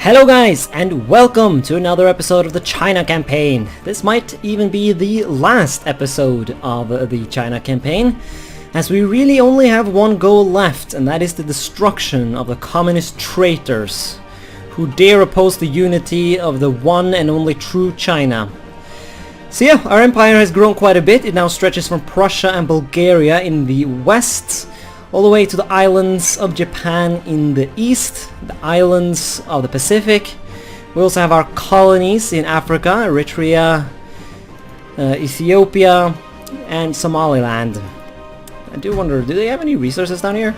Hello guys, and welcome to another episode of the China campaign. This might even be the last episode of the China campaign, as we really only have one goal left, and that is the destruction of the communist traitors who dare oppose the unity of the one and only true China. So yeah, our empire has grown quite a bit. It now stretches from Prussia and Bulgaria in the west, all the way to the islands of Japan in the east, the islands of the Pacific. We also have our colonies in Africa, Eritrea, Ethiopia, and Somaliland. I do wonder, do they have any resources down here?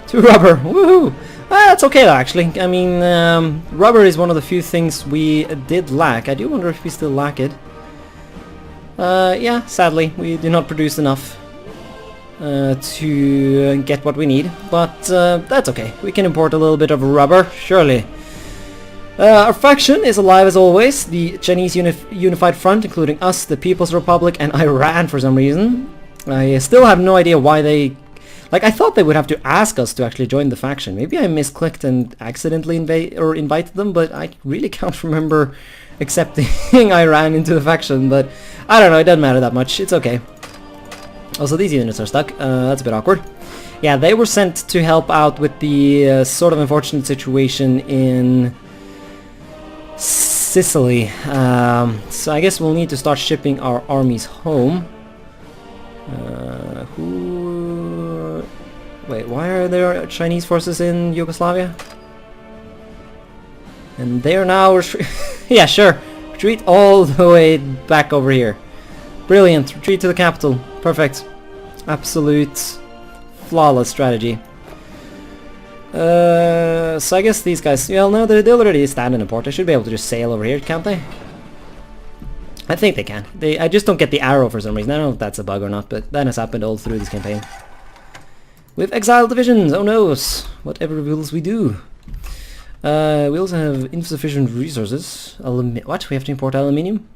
2 rubber, woohoo! That's okay though, actually. I mean, rubber is one of the few things we did lack. I do wonder if we still lack it. Yeah, sadly, we do not produce enough to get what we need, but that's okay. We can import a little bit of rubber, surely. Our faction is alive as always, the Chinese Unified Front, including us, the People's Republic, and Iran for some reason. I still have no idea why they... Like, I thought they would have to ask us to actually join the faction. Maybe I misclicked and accidentally invited them, but I really can't remember accepting Iran into the faction, but I don't know, it doesn't matter that much, it's okay. Also, these units are stuck. That's a bit awkward. Yeah, they were sent to help out with the sort of unfortunate situation in Sicily. So I guess we'll need to start shipping our armies home. Wait, why are there Chinese forces in Yugoslavia? And they are now... yeah, sure. Retreat all the way back over here. Brilliant. Retreat to the capital. Perfect. Absolute flawless strategy. So I guess these guys... Well, no, they already stand in a port. They should be able to just sail over here, can't they? I think they can. I just don't get the arrow for some reason. I don't know if that's a bug or not, but that has happened all through this campaign. We've exiled divisions. Oh no. Whatever wills we do. We also have insufficient resources. What? We have to import aluminium?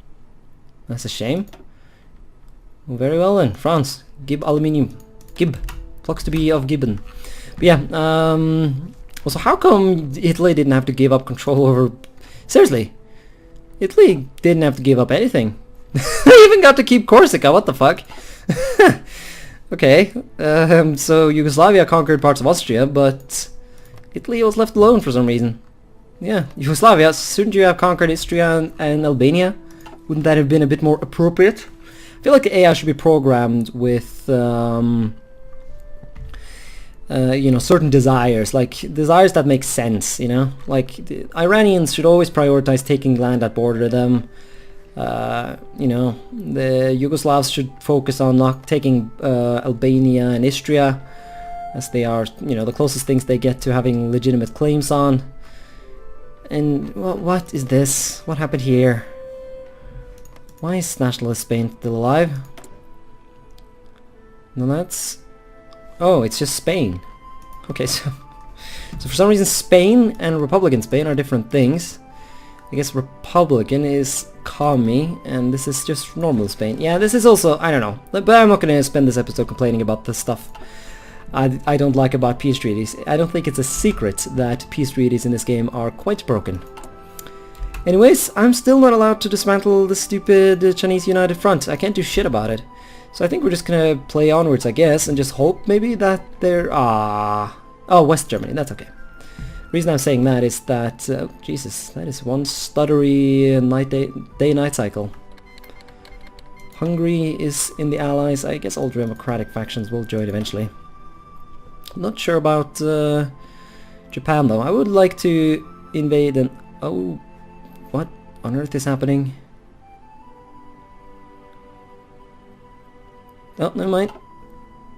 That's a shame. Very well then. France. Gib aluminium. Gib. Flux to be of Gibbon. But yeah, also how come Italy didn't have to give up control over... Seriously. Italy didn't have to give up anything. They even got to keep Corsica, what the fuck? Okay, so Yugoslavia conquered parts of Austria, but Italy was left alone for some reason. Yeah, Yugoslavia, shouldn't you have conquered Istria and Albania? Wouldn't that have been a bit more appropriate? I feel like the AI should be programmed with, you know, certain desires, like desires that make sense, you know? Like, the Iranians should always prioritize taking land that border them. You know, the Yugoslavs should focus on not taking Albania and Istria, as they are, you know, the closest things they get to having legitimate claims on. And what is this? What happened here? Why is Nationalist Spain still alive? No, that's... Oh, it's just Spain. Okay, so for some reason Spain and Republican Spain are different things. I guess Republican is commie, and this is just normal Spain. Yeah, this is also, I don't know. But I'm not going to spend this episode complaining about the stuff I don't like about peace treaties. I don't think it's a secret that peace treaties in this game are quite broken. Anyways, I'm still not allowed to dismantle the stupid Chinese United Front. I can't do shit about it. So I think we're just gonna play onwards, I guess, and just hope maybe that they're... Oh, West Germany, that's okay. The reason I'm saying that is that... Jesus, that is one stuttery day-night cycle. Hungary is in the Allies. I guess all democratic factions will join eventually. I'm not sure about Japan, though. I would like to invade an... Oh, what on earth is happening? Oh, never mind.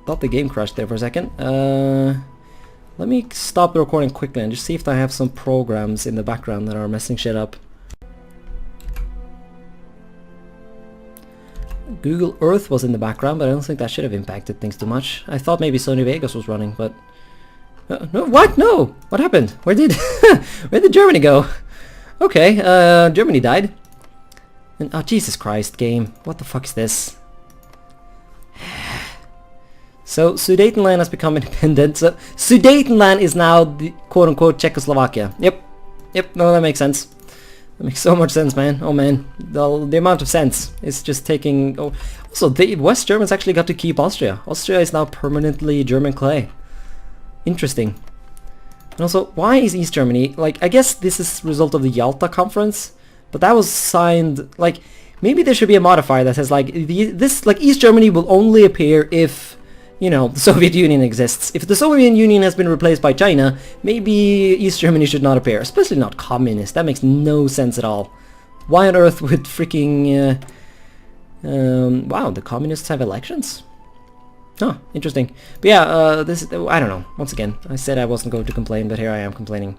Thought the game crashed there for a second. Let me stop the recording quickly and just see if I have some programs in the background that are messing shit up. Google Earth was in the background, but I don't think that should have impacted things too much. I thought maybe Sony Vegas was running, but... no, what? No! What happened? Where did Germany go? Okay, Germany died. And, oh, Jesus Christ, game. What the fuck is this? So, Sudetenland has become independent. So, Sudetenland is now the quote-unquote Czechoslovakia. Yep. Yep, no, that makes sense. That makes so much sense, man. Oh man, the amount of sense is just taking... Oh, also, the West Germans actually got to keep Austria. Austria is now permanently German clay. Interesting. And also, why is East Germany... Like, I guess this is a result of the Yalta conference, but that was signed... Like, maybe there should be a modifier that says, like, East Germany will only appear if... You know, the Soviet Union exists. If the Soviet Union has been replaced by China, maybe East Germany should not appear. Especially not communist. That makes no sense at all. Why on earth would freaking... wow, the communists have elections? Huh, interesting. But yeah, this is... I don't know. Once again, I said I wasn't going to complain, but here I am complaining.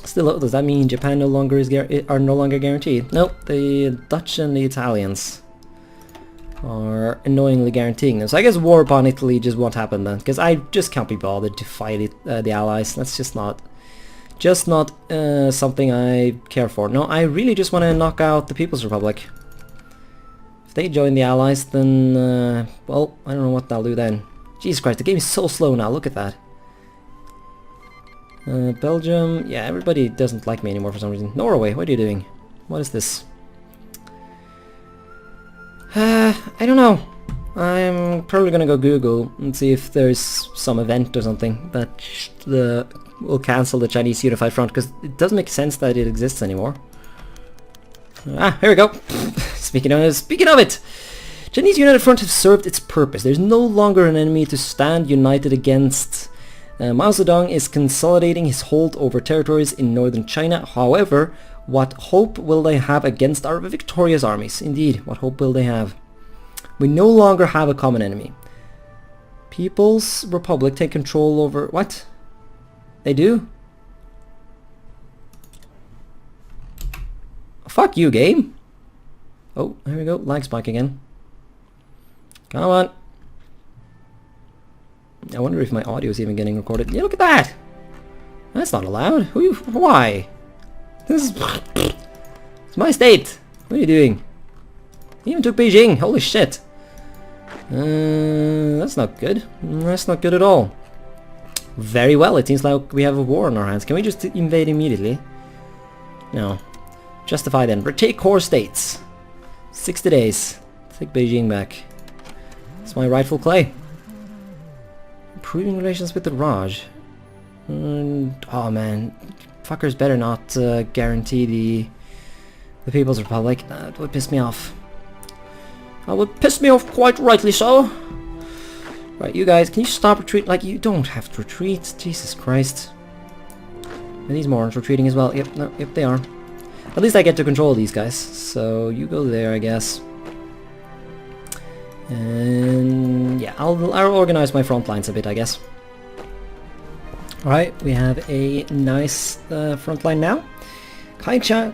Still, does that mean Japan are no longer guaranteed? Nope, the Dutch and the Italians are annoyingly guaranteeing them. So I guess war upon Italy just won't happen then, because I just can't be bothered to fight the Allies. That's just not something I care for. No, I really just want to knock out the People's Republic. If they join the Allies, then well, I don't know what they'll do then. Jesus Christ, the game is so slow now. Look at that. Belgium, yeah, everybody doesn't like me anymore for some reason. Norway, what are you doing? What is this? I don't know. I'm probably gonna go Google and see if there's some event or something that will cancel the Chinese Unified Front, because it doesn't make sense that it exists anymore. Here we go. Speaking of it, Chinese United Front has served its purpose. There's no longer an enemy to stand united against. Mao Zedong is consolidating his hold over territories in northern China. However, what hope will they have against our victorious armies? Indeed, what hope will they have? We no longer have a common enemy. People's Republic take control over... What? They do? Fuck you, game. Oh, here we go. Lag spike again. Come on. I wonder if my audio is even getting recorded. Yeah, look at that. That's not allowed. Why? This is... It's my state. What are you doing? You even took Beijing. Holy shit. That's not good. That's not good at all. Very well. It seems like we have a war on our hands. Can we just invade immediately? No. Justify then. Retake core states. 60 days. Take Beijing back. It's my rightful clay. Improving relations with the Raj. Oh man. Fuckers better not guarantee the People's Republic. That would piss me off. That would piss me off quite rightly so. Right, you guys, can you stop retreating? Like, you don't have to retreat. Jesus Christ. Are these morons retreating as well? Yep, no, yep, they are. At least I get to control these guys. So, you go there, I guess. And yeah, I'll organize my front lines a bit, I guess. Alright, we have a nice front line now. Chiang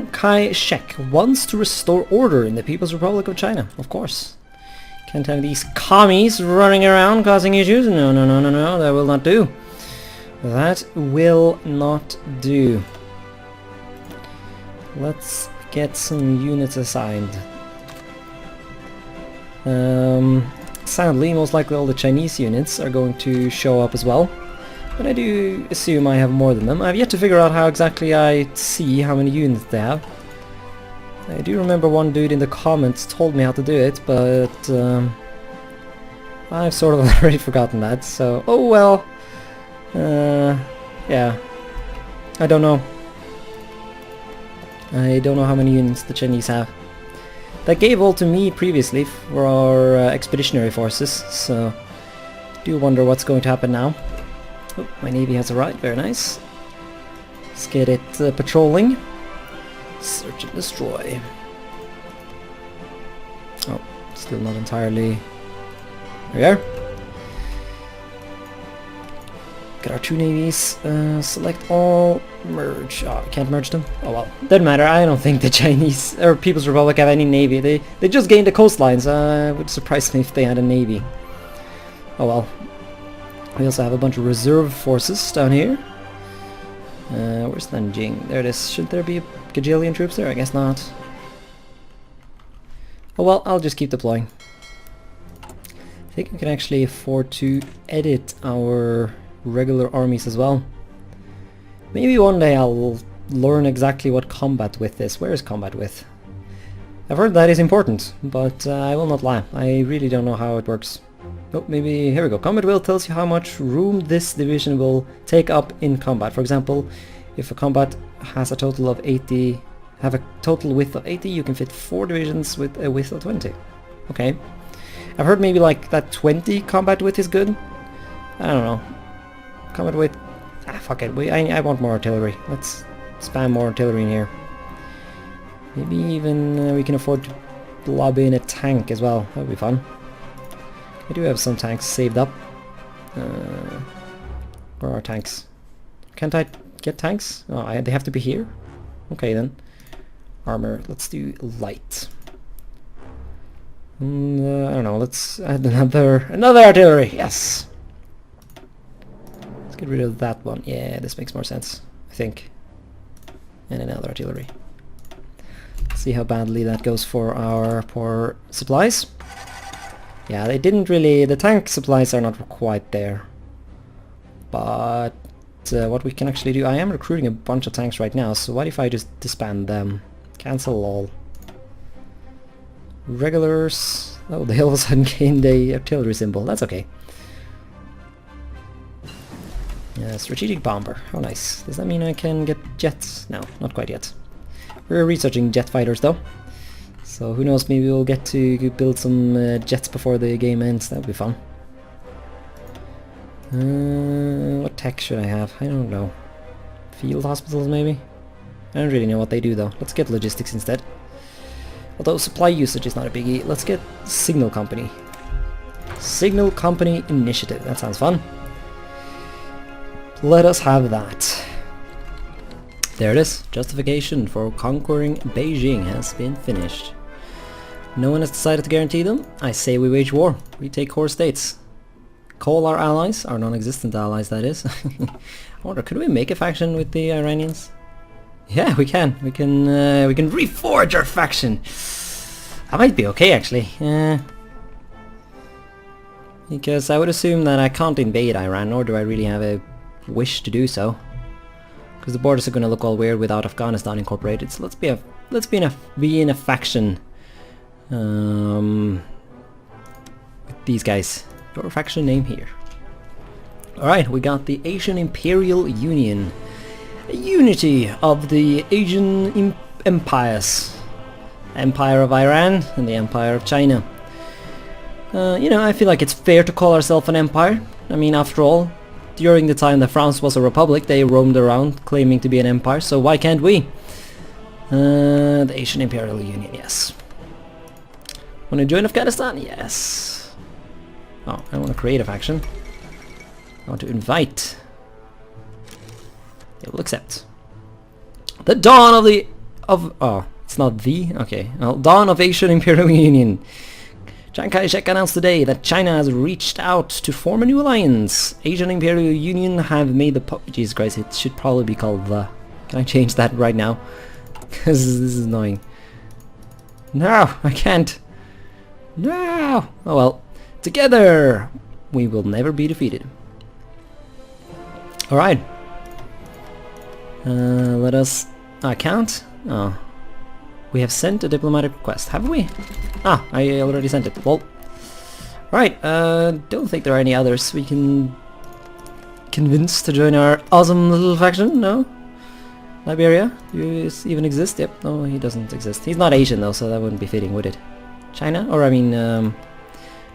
Kai-shek wants to restore order in the People's Republic of China. Of course. Can't have these commies running around causing issues. No, no, no, no, no. That will not do. That will not do. Let's get some units assigned. Sadly, most likely all the Chinese units are going to show up as well. But I do assume I have more than them. I've yet to figure out how exactly I see how many units they have. I do remember one dude in the comments told me how to do it, but I've sort of already forgotten that, so... Oh well. Yeah. I don't know. I don't know how many units the Chinese have. That gave all to me previously for our expeditionary forces, so... do wonder what's going to happen now. Oh, my navy has arrived, very nice. Let's get it patrolling. Search and destroy. Oh, still not entirely... There we are. Get our two navies. Select all. Merge. Oh, I can't merge them. Oh well. Doesn't matter. I don't think the Chinese or People's Republic have any navy. They just gained the coastlines. It would surprise me if they had a navy. Oh well. We also have a bunch of reserve forces down here. Where's Nanjing? There it is. Should there be a gajillion troops there? I guess not. Oh well, I'll just keep deploying. I think we can actually afford to edit our regular armies as well. Maybe one day I'll learn exactly what combat with is. Where is combat with? I've heard that is important, but I will not lie. I really don't know how it works. Oh, maybe, here we go. Combat will tells you how much room this division will take up in combat. For example, if a combat has a total of 80, have a total width of 80, you can fit 4 divisions with a width of 20. Okay. I've heard maybe like that 20 combat width is good. I don't know. Combat width, fuck it. I want more artillery. Let's spam more artillery in here. Maybe even we can afford to lob in a tank as well. That would be fun. I do have some tanks saved up. Where are tanks? Can't I get tanks? Oh, they have to be here? Okay then. Armor. Let's do light. I don't know. Let's add another artillery. Yes. Let's get rid of that one. Yeah, this makes more sense, I think. And another artillery. See how badly that goes for our poor supplies. Yeah, they didn't really... The tank supplies are not quite there. But what we can actually do... I am recruiting a bunch of tanks right now, so what if I just disband them? Cancel all. Regulars... Oh, they all of a sudden gained a artillery symbol. That's okay. Strategic bomber. How nice. Does that mean I can get jets? No, not quite yet. We're researching jet fighters though. So who knows, maybe we'll get to build some jets before the game ends. That would be fun. What tech should I have? I don't know. Field hospitals maybe? I don't really know what they do though. Let's get logistics instead. Although supply usage is not a biggie. Let's get signal company. Signal company initiative. That sounds fun. Let us have that. There it is. Justification for conquering Beijing has been finished. No one has decided to guarantee them. I say we wage war. We take core states. Call our allies, our non-existent allies that is. I wonder, could we make a faction with the Iranians? Yeah, we can. We can reforge our faction. That might be okay actually. Because I would assume that I can't invade Iran, nor do I really have a wish to do so. Because the borders are going to look all weird without Afghanistan incorporated. So let's be in a faction with these guys. Your faction name here. Alright, we got the Asian Imperial Union. A unity of the Asian empires. Empire of Iran and the Empire of China. You know, I feel like it's fair to call ourselves an empire. I mean, after all, during the time that France was a republic, they roamed around claiming to be an empire, so why can't we? The Asian Imperial Union, yes. Want to join Afghanistan? Yes. Oh, I want to create a faction. I want to invite. They will accept. The dawn of oh, it's not the? Okay. Well, dawn of Asian Imperial Union. Chiang Kai-shek announced today that China has reached out to form a new alliance. Asian Imperial Union have made the Jesus Christ, it should probably be called the... Can I change that right now? Because this is annoying. No, I can't. No! Oh well. Together! We will never be defeated. Alright. Let us... I can't? Oh. We have sent a diplomatic request, have we? Ah, I already sent it. Well, right. Don't think there are any others we can convince to join our awesome little faction. No, Liberia, do you even exist? Yep. No, he doesn't exist. He's not Asian though, so that wouldn't be fitting, would it? China, or I mean,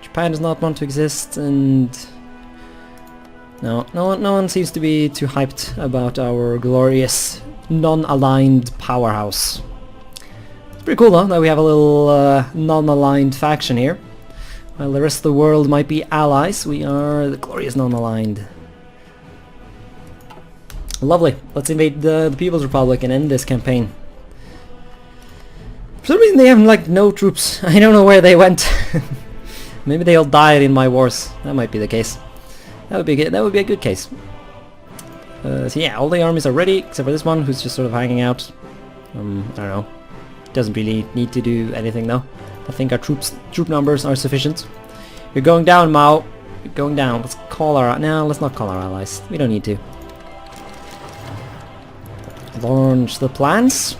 Japan does not want to exist, and no one seems to be too hyped about our glorious non-aligned powerhouse. It's pretty cool though that we have a little non-aligned faction here. While the rest of the world might be allies, we are the glorious non-aligned. Lovely. Let's invade the People's Republic and end this campaign. For some reason they have like no troops. I don't know where they went. Maybe they all died in my wars. That might be the case. That would be a good case. So yeah, all the armies are ready except for this one who's just sort of hanging out. I don't know. Doesn't really need to do anything though. I think our troop numbers are sufficient. You're going down, Mao. You're going down. Let's call our... No, let's not call our allies. We don't need to. launch the plans.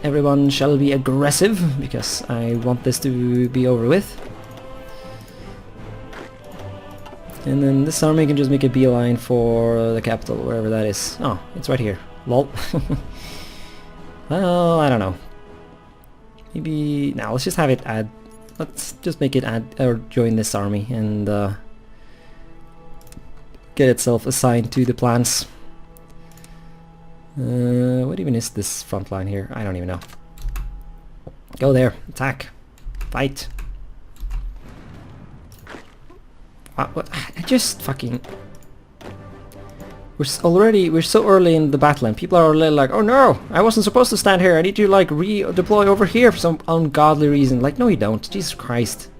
Everyone shall be aggressive, because I want this to be over with. And then this army can just make a beeline for the capital, wherever that is. Oh, it's right here. Lol. Well, I don't know. Maybe... Now, let's just have it add... Let's just make it add or join this army and get itself assigned to the plans. What even is this front line here? I don't even know. Go there. Attack. Fight. What? I just fucking... We're so early in the battle and people are already like, oh no, I wasn't supposed to stand here, I need to like redeploy over here for some ungodly reason. Like, no you don't, Jesus Christ.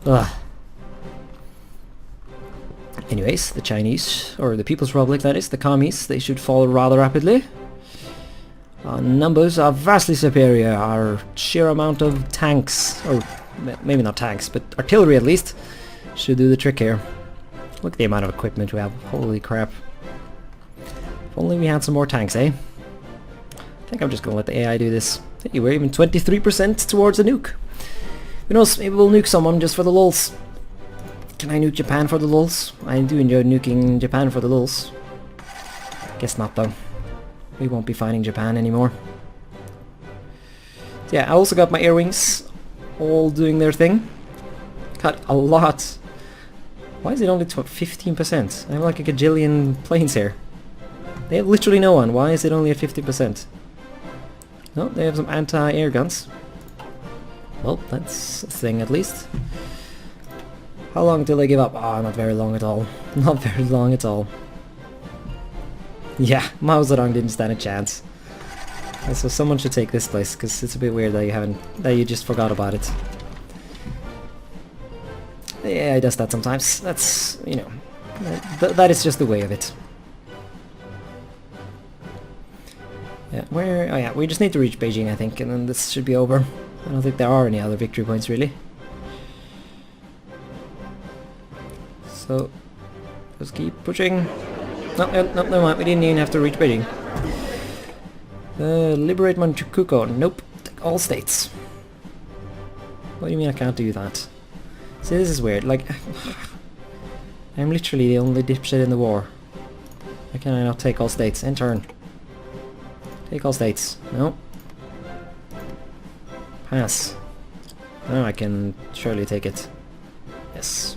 Ugh. Anyways, the Chinese, or the People's Republic that is, the commies, they should fall rather rapidly. Our numbers are vastly superior, our sheer amount of tanks, or maybe not tanks, but artillery at least, should do the trick here. Look at the amount of equipment we have. Holy crap. If only we had some more tanks, eh? I think I'm just gonna let the AI do this. Hey, we're even 23% towards a nuke. Who knows, maybe we'll nuke someone just for the lulz. Can I nuke Japan for the lulz? I do enjoy nuking Japan for the lulz. Guess not though. We won't be fighting Japan anymore. So yeah, I also got my air wings all doing their thing. Got a lot. Why is it only 15%? I have like a gajillion planes here. They have literally no one. Why is it only at 50%? No, they have some anti-air guns. Well, that's a thing at least. How long till they give up? Ah, not very long at all. Not very long at all. Yeah, Mao Zedong didn't stand a chance. And so someone should take this place, because it's a bit weird that you just forgot about it. Yeah, it does that sometimes. That's, you know, that is just the way of it. Yeah, where... Oh yeah, we just need to reach Beijing, I think, and then this should be over. I don't think there are any other victory points, really. So, just keep pushing. No, never mind, we didn't even have to reach Beijing. Liberate Manchukuo. Nope, take all states. What do you mean I can't do that? See, this is weird, like... I'm literally the only dipshit in the war. Why can I not take all states? End turn. Take all states. No. Pass. Now I can surely take it. Yes.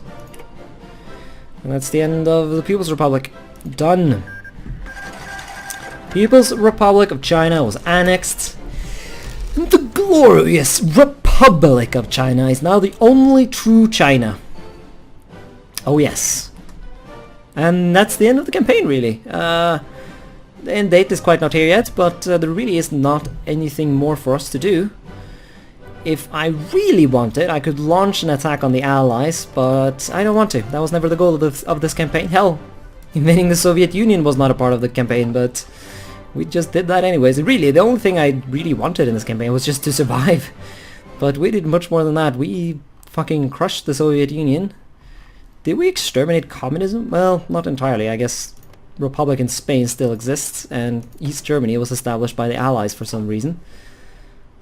And that's the end of the People's Republic. Done. People's Republic of China was annexed. And the glorious Republic of China is now the only true China. Oh yes. And that's the end of the campaign, really. The end date is quite not here yet, but there really is not anything more for us to do. If I really wanted, I could launch an attack on the Allies, but I don't want to. That was never the goal of this campaign. Hell, invading the Soviet Union was not a part of the campaign, but we just did that anyways. Really, the only thing I really wanted in this campaign was just to survive. But we did much more than that. We fucking crushed the Soviet Union. Did we exterminate communism? Well, not entirely. I guess Republic in Spain still exists, and East Germany was established by the Allies for some reason.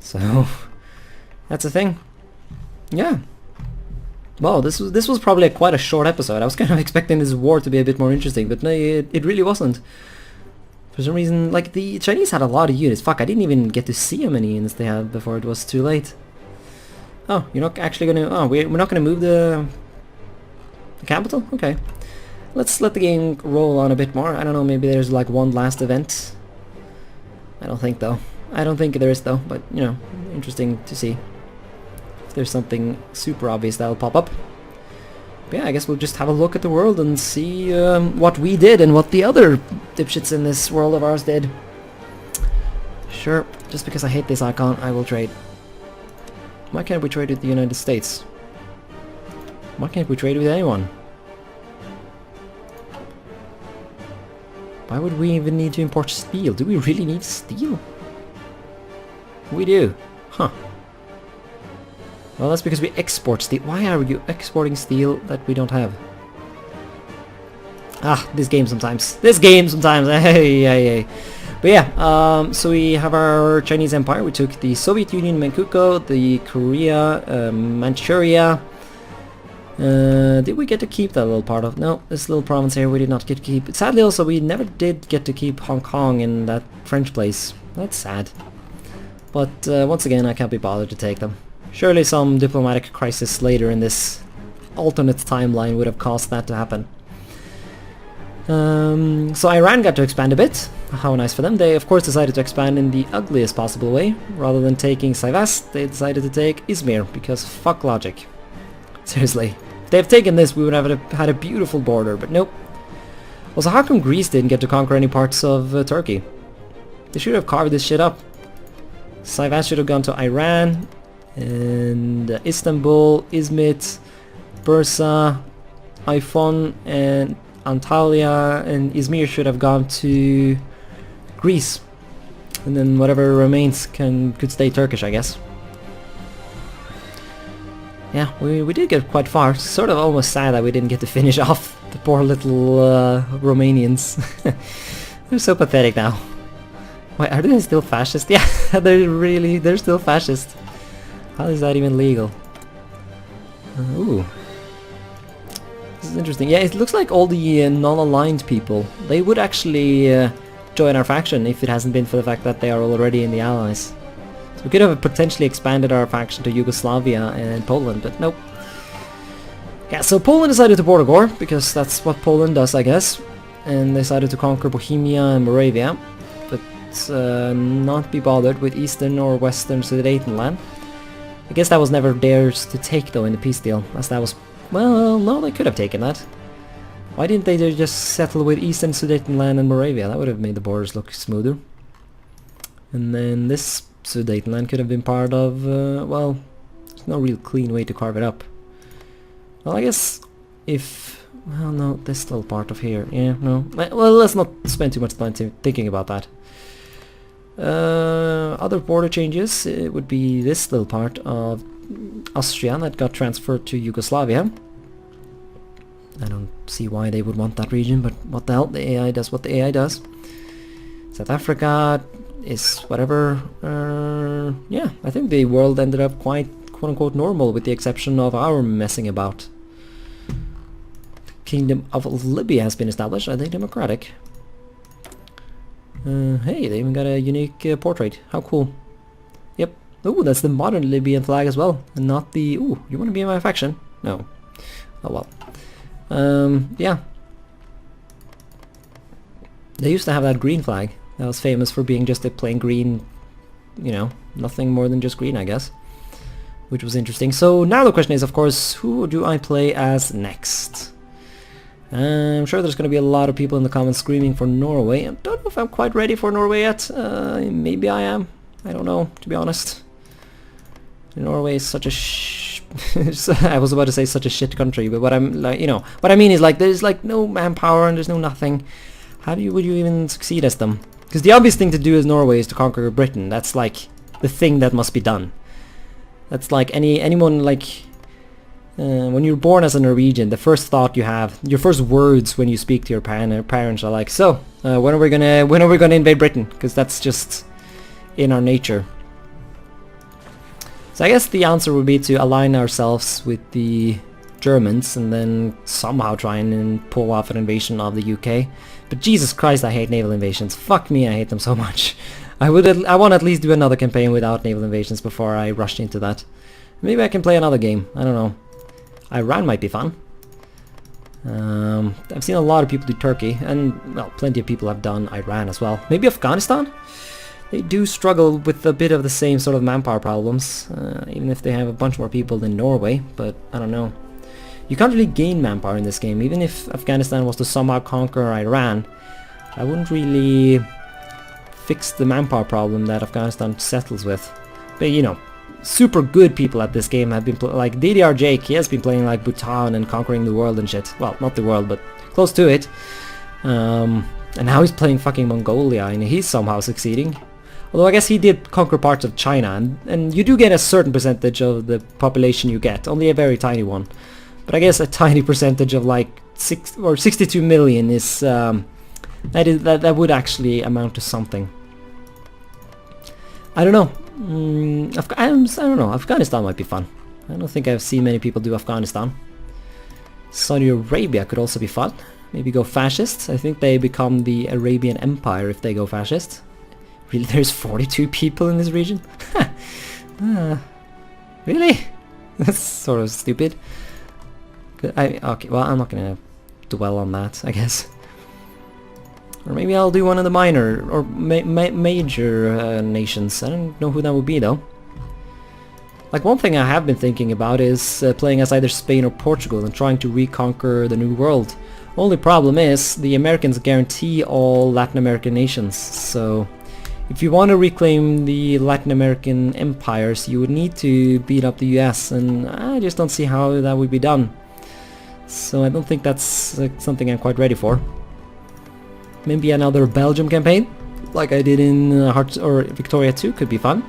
So... that's a thing. Yeah. Well, this was probably quite a short episode. I was kind of expecting this war to be a bit more interesting, but no, it really wasn't. For some reason, like, the Chinese had a lot of units. Fuck, I didn't even get to see how many units they had before it was too late. Oh, you're not actually gonna... Oh, we're not gonna move the capital? Okay. Let's let the game roll on a bit more. I don't know, maybe there's like one last event. I don't think though. I don't think there is though, but, you know, interesting to see. If there's something super obvious that'll pop up. But yeah, I guess we'll just have a look at the world and see what we did and what the other dipshits in this world of ours did. Sure, just because I hate this icon, I will trade. Why can't we trade with the United States? Why can't we trade with anyone? Why would we even need to import steel? Do we really need steel? We do. Huh. Well, that's because we export steel. Why are you exporting steel that we don't have? Ah, this game sometimes. This game sometimes. Hey, hey, hey. But yeah, so we have our Chinese Empire. We took the Soviet Union, Manchukuo, the Korea, Manchuria. Did we get to keep that little part of? No, this little province here we did not get to keep. Sadly also we never did get to keep Hong Kong in that French place. That's sad. But once again I can't be bothered to take them. Surely some diplomatic crisis later in this alternate timeline would have caused that to happen. So Iran got to expand a bit. How nice for them. They of course decided to expand in the ugliest possible way. Rather than taking Sivas, they decided to take Izmir, because fuck logic. Seriously. If they have taken this, we would have had a beautiful border, but nope. Also, how come Greece didn't get to conquer any parts of Turkey? They should have carved this shit up. Sivas should have gone to Iran, and Istanbul, Izmit, Bursa, Ifon, and Antalya, and Izmir should have gone to Greece. And then whatever remains could stay Turkish, I guess. Yeah, we did get quite far. Sort of almost sad that we didn't get to finish off the poor little Romanians. They're so pathetic now. Wait, are they still fascist? Yeah, they're still fascist. How is that even legal? Ooh. This is interesting. Yeah, it looks like all the non-aligned people, they would actually join our faction if it hasn't been for the fact that they are already in the Allies. So we could have potentially expanded our faction to Yugoslavia and Poland, but nope. Yeah, so Poland decided to border war, because that's what Poland does, I guess. And they decided to conquer Bohemia and Moravia, but not be bothered with Eastern or Western Sudetenland. I guess that was never theirs to take, though, in the peace deal, as that was... Well, no, they could have taken that. Why didn't they just settle with Eastern Sudetenland and Moravia? That would have made the borders look smoother. And then this Sudetenland could have been part of, well, there's no real clean way to carve it up. Well, I guess if... Well, no, this little part of here. Yeah, no. Well, let's not spend too much time thinking about that. Other border changes, it would be this little part of Austria that got transferred to Yugoslavia. I don't see why they would want that region, but what the hell, the AI does what the AI does. South Africa is whatever, yeah, I think the world ended up quite quote-unquote normal, with the exception of our messing about. The Kingdom of Libya has been established. Are they democratic? Hey, they even got a unique portrait. How cool. Yep. Ooh, that's the modern Libyan flag as well, and not the... Ooh, you want to be in my faction? No. Oh well. Yeah. They used to have that green flag. That was famous for being just a plain green, you know, nothing more than just green, I guess. Which was interesting. So now the question is, of course, who do I play as next? I'm sure there's going to be a lot of people in the comments screaming for Norway. I don't know if I'm quite ready for Norway yet. Maybe I am. I don't know, to be honest. Norway is such a I was about to say such a shit country, but what I'm like, you know, what I mean is like there's like no manpower and there's no nothing. How would you even succeed as them? Because the obvious thing to do as Norway is to conquer Britain. That's like the thing that must be done. That's like anyone like when you're born as a Norwegian, the first thought you have, your first words when you speak to your parents are like, so when are we gonna invade Britain? Because that's just in our nature. So I guess the answer would be to align ourselves with the Germans and then somehow try and pull off an invasion of the UK. But Jesus Christ, I hate naval invasions. Fuck me, I hate them so much. I want to at least do another campaign without naval invasions before I rush into that. Maybe I can play another game. I don't know. Iran might be fun. I've seen a lot of people do Turkey, and well, plenty of people have done Iran as well. Maybe Afghanistan? They do struggle with a bit of the same sort of manpower problems, even if they have a bunch more people than Norway, but I don't know. You can't really gain manpower in this game. Even if Afghanistan was to somehow conquer Iran, I wouldn't really fix the manpower problem that Afghanistan settles with. But you know, super good people at this game have been like DDR Jake. He has been playing like Bhutan and conquering the world and shit. Well, not the world, but close to it. And now he's playing fucking Mongolia, and he's somehow succeeding. Although I guess he did conquer parts of China, and you do get a certain percentage of the population you get, only a very tiny one. But I guess a tiny percentage of like 62 million is That would actually amount to something. I don't know. I don't know. Afghanistan might be fun. I don't think I've seen many people do Afghanistan. Saudi Arabia could also be fun. Maybe go fascist. I think they become the Arabian Empire if they go fascist. Really, there's 42 people in this region? Really? That's sort of stupid. Okay, well, I'm not gonna dwell on that, I guess. Or maybe I'll do one of the minor or major nations. I don't know who that would be though. Like, one thing I have been thinking about is playing as either Spain or Portugal and trying to reconquer the New World. Only problem is the Americans guarantee all Latin American nations, so if you want to reclaim the Latin American empires, you would need to beat up the US, and I just don't see how that would be done. So I don't think that's something I'm quite ready for. Maybe another Belgium campaign, like I did in Victoria 2, could be fun.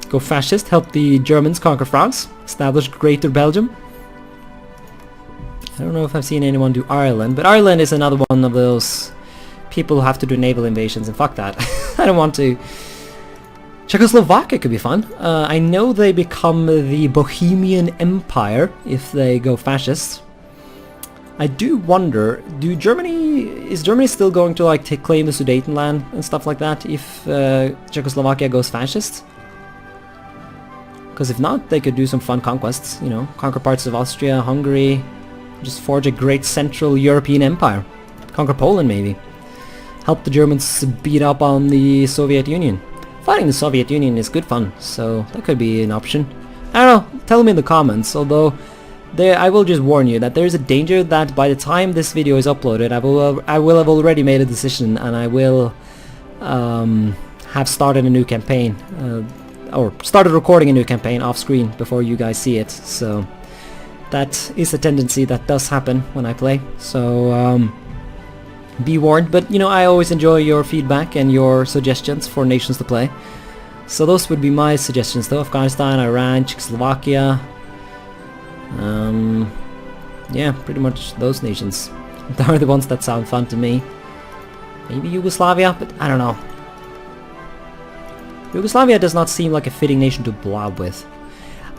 Go fascist, help the Germans conquer France, establish Greater Belgium. I don't know if I've seen anyone do Ireland, but Ireland is another one of those people who have to do naval invasions, and fuck that. I don't want to. Czechoslovakia could be fun. I know they become the Bohemian Empire if they go fascist. I do wonder, is Germany still going to like claim the Sudetenland and stuff like that if Czechoslovakia goes fascist? Because if not, they could do some fun conquests, you know, conquer parts of Austria, Hungary, just forge a great Central European empire. Conquer Poland maybe. Help the Germans beat up on the Soviet Union. Fighting the Soviet Union is good fun, so that could be an option. I don't know, tell me in the comments, although I will just warn you that there is a danger that by the time this video is uploaded, I will have already made a decision, and I will have started a new campaign. Or started recording a new campaign off screen before you guys see it, so that is a tendency that does happen when I play, so be warned. But you know, I always enjoy your feedback and your suggestions for nations to play, so those would be my suggestions though. Afghanistan, Iran, Czechoslovakia, yeah, pretty much those nations are the ones that sound fun to me. Maybe Yugoslavia, but I don't know. Yugoslavia does not seem like a fitting nation to blob with.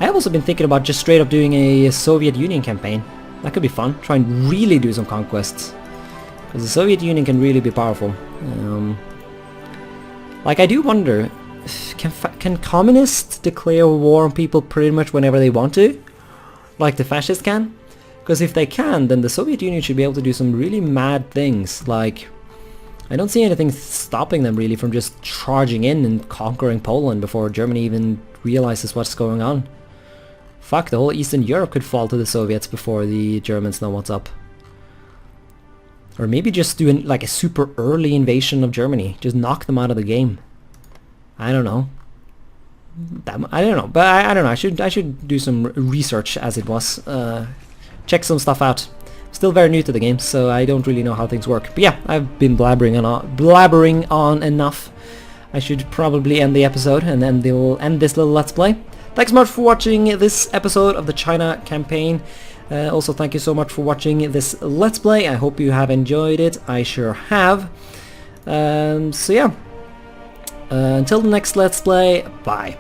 I have also been thinking about just straight up doing a Soviet Union campaign. That could be fun. Try and really do some conquests. Because the Soviet Union can really be powerful. Like, I do wonder, can communists declare war on people pretty much whenever they want to? Like the fascists can? Because if they can, then the Soviet Union should be able to do some really mad things. Like, I don't see anything stopping them really from just charging in and conquering Poland before Germany even realizes what's going on. Fuck, the whole Eastern Europe could fall to the Soviets before the Germans know what's up. Or maybe just do like a super early invasion of Germany. Just knock them out of the game. I don't know. I don't know, but I don't know. I should do some research as it was. Check some stuff out. Still very new to the game, so I don't really know how things work. But yeah, I've been blabbering on enough. I should probably end the episode, and then we'll end this little Let's Play. Thanks so much for watching this episode of the China campaign. Also, thank you so much for watching this Let's Play. I hope you have enjoyed it. I sure have. So yeah, until the next Let's Play, bye.